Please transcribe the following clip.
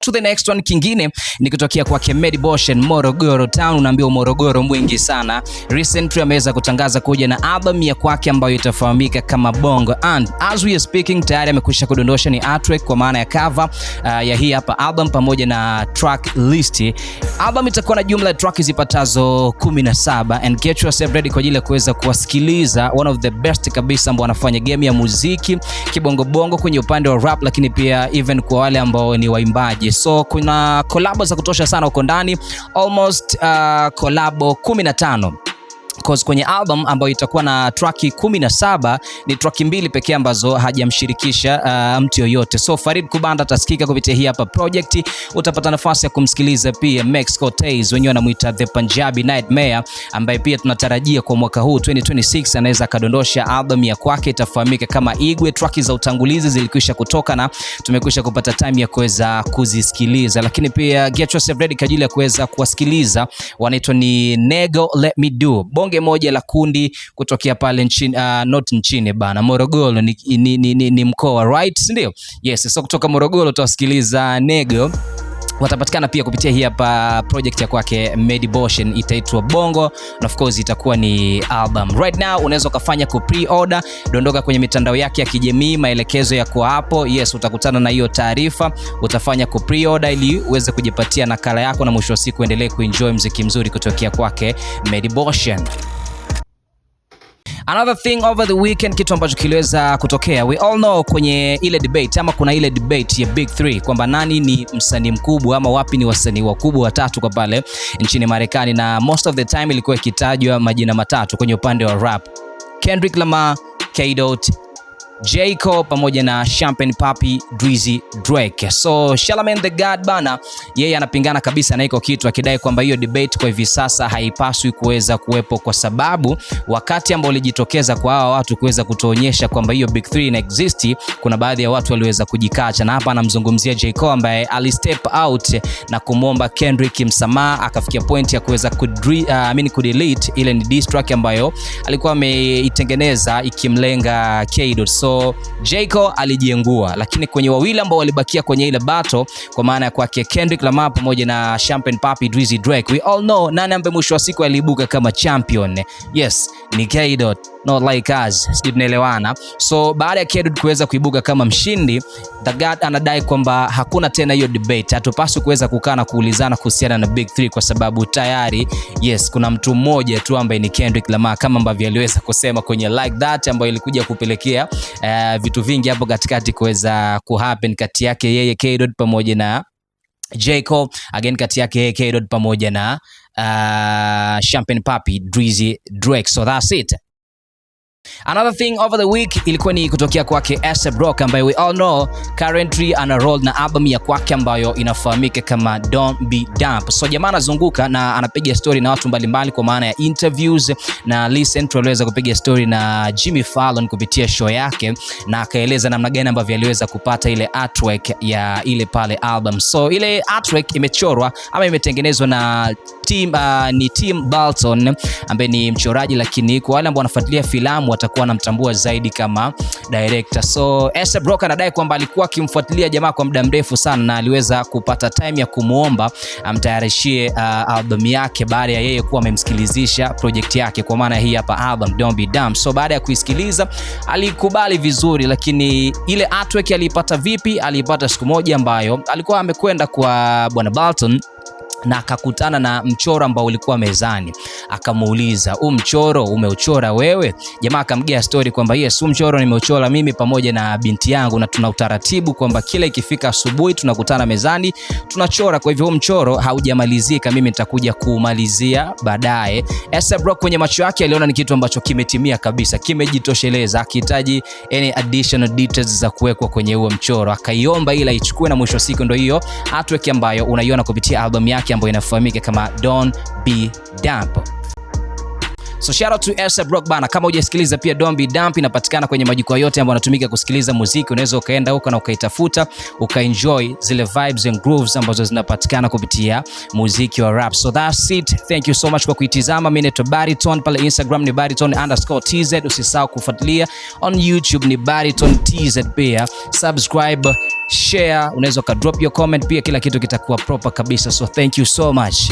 to the next one, kingine ni kutokea kwake Medi Boshen, Morogoro Town. Unaambiwa Morogoro mwingi sana. Recently ameweza kutangaza kuja na album ya kwake ambayo itafahamika kama Bongo, and as we are speaking tayari amekwisha kudondosha ni artwork kwa maana ya cover ya hii hapa album pamoja na track list. Album itakuwa na jumla ya track zipatazo 17 and get yourself ready kwa ajili ya kuweza kuwasikiliza one of the best kabisa ambao wanafanya game ya muziki kibongo bongo kwenye upande wa rap, lakini pia even kwa wale ambao ni waimbaji. So kuna collab za kutosha sana huko ndani, almost collab 15. Cause kwenye album ambayo itakuwa na track 17 ni track 2 pekee ambazo hajamshirikisha mtu yoyote. So Farid Kubanda atasikika kupitia hii hapa project. Utapata nafasi ya kumsikiliza pia Max Cortez, wenyewe wanamuita The Punjabi Nightmare, ambaye pia tunatarajia kwa mwaka huu 2026 anaweza kadondosha album ya kwake itafahamika kama Igwe. Track za utangulizi zilikwisha kutoka na tumekwisha kupata time ya kuweza kuzisikiliza, lakini pia get yourself ready kwa ajili ya kuweza kuwasikiliza. Wanaitwa ni Nego Let Me Do, bonge moja la kundi kutokea pale nchini not nchini bana, Morogoro ni mkoa, right? Ndio. Yes, so kutoka Morogoro tutasikiliza Nego. Watapatikana pia kupitia hii hapa project ya kwake Medi Boshen, itaitwa Bongo, and of course itakuwa ni album. Right now unaweza kufanya ku pre-order, dondoka kwenye mitandao yake ya kijamii, maelekezo yako hapo. Yes, utakutana na hiyo taarifa, utafanya ku pre-order ili uweze kujipatia nakala yako na mwisho wa siku endelee kuenjoy muziki mzuri kutokea kwake Medi Boshen. Another thing over the weekend, kitu ambacho kiliweza kutokea, we all know kwenye ile debate ama kuna ile debate ya Big 3 kwamba nani ni msanii mkubwa ama wapi ni wasanii wakubwa watatu kwa pale nchini Marekani, na most of the time ilikuwa ikitajwa majina matatu kwenye upande wa rap: Kendrick Lamar, K-Dot, J. Cole pamoja na Champagne Papi Drizzy Drake. So Charlamagne the God bana, yeye anapingana kabisa na iko kitu, akidai kwamba hiyo debate kwa hivi sasa haipaswi kuweza kuwepo, kwa sababu wakati ambao ulijitokeza kwa hawa watu kuweza kutuonyesha kwamba hiyo Big 3 ina exist, kuna baadhi ya watu waliweza kujikacha, na hapa anamzungumzia J. Cole ambaye alistep out na kumwomba Kendrick msamaha, akafikia point ya kuweza kudelete ile ni diss track ambayo alikuwa ameitengeneza ikimlenga K-Dot. So J. Cole alijiengua, lakini kwenye wawili ambao walibakia kwenye ile battle kwa maana ya kwake Kendrick Lamar pamoja na Champagne Papi Drizzy Drake, we all know nani ambaye mwisho wa siku aliibuka kama champion. Yes, ni K-Dot, not like us. Sisi tunaelewana. So baada ya K-Dot kuweza kuibuka kama mshindi, The God anadai kwamba hakuna tena hiyo debate, hatupaswi kuweza kukaa na kuulizana kuhusiana na Big 3 kwa sababu tayari yes kuna mtu mmoja tu ambaye ni Kendrick Lamar, kama ambavyo aliweza kusema kwenye Like That, ambayo ilikuja kupelekea vitu vingi hapo katikati kuweza kuhappen kati yake yeye K-Dot pamoja na J. Cole, again kati yake yeye K-Dot pamoja na Champagne Papi Drizzy Drake. So that's it. Another thing over the week ilikuwa ni kutokea kwake A$AP Rocky, ambaye we all know currently ana roll na album ya kwake ambayo inafahamika kama Don't Be Dumb. So jamaa anazunguka na anapiga story na watu mbalimbali kwa maana ya interviews, na Listen aliweza kupiga story na Jimmy Fallon kupitia show yake, na akaeleza namna gani ambavyo aliweza kupata ile artwork ya ile pale album. So ile artwork imechorwa ama imetengenezwa na Tim Burton ambaye ni mchoraji, lakini kwa wale ambao wanafuatilia filamu watakuwa wanamtambua zaidi kama director. So A$AP Rocky anadai kwamba alikuwa akimfuatilia jamaa kwa muda mrefu sana na aliweza kupata time ya kumuomba amtayarishie album yake baada ya yeye kuwa amemsikilizisha project yake kwa maana hii hapa album Don't Be Dumb. So baada ya kuisikiliza alikubali vizuri, lakini ile artwork aliipata vipi? Aliipata siku moja ambayo alikuwa amekwenda kwa bwana Burton na akakutana na mchoro ambao ulikuwa mezani. Akamuuliza, huu mchoro umeuchora wewe? Jamaa akamgia story kwamba yes, huu mchoro nimeuchora mimi pamoja na binti yangu, na tuna utaratibu kwamba kila ikifika asubuhi tunakutana mezani tunachora, kwa hivyo huu mchoro haujamalizika, mimi nitakuja kuumalizia baadaye. A$AP Rocky kwenye macho yake aliona ni kitu ambacho kimetimia kabisa, kimejitosheleza, akihitaji any additional details za kuwekwa kwenye huo mchoro. Akaiomba ila ichukue, na mwisho siku ndio hiyo artwork ambayo unaiona kupitia album yake ambayo inafahamika kama Don't Be Dumb. So shout out to A$AP Rocky bana. Kama hujasikiliza pia Don't Be Dumb inapatikana kwenye majukwaa yote ambayo yanatumika kusikiliza muziki. Unaweza ukaenda huko na ukaitafuta, ukaenjoy zile vibes and grooves ambazo zinapatikana kupitia muziki wa rap. So that's it. Thank you so much kwa kuitizama. Mimi ni Bariton, pale Instagram ni Bariton_TZ. Usisahau kufuatilia on YouTube ni Bariton TZ pia. Subscribe, share, unaweza ka drop your comment pia, kila kitu kitakuwa proper kabisa. So thank you so much.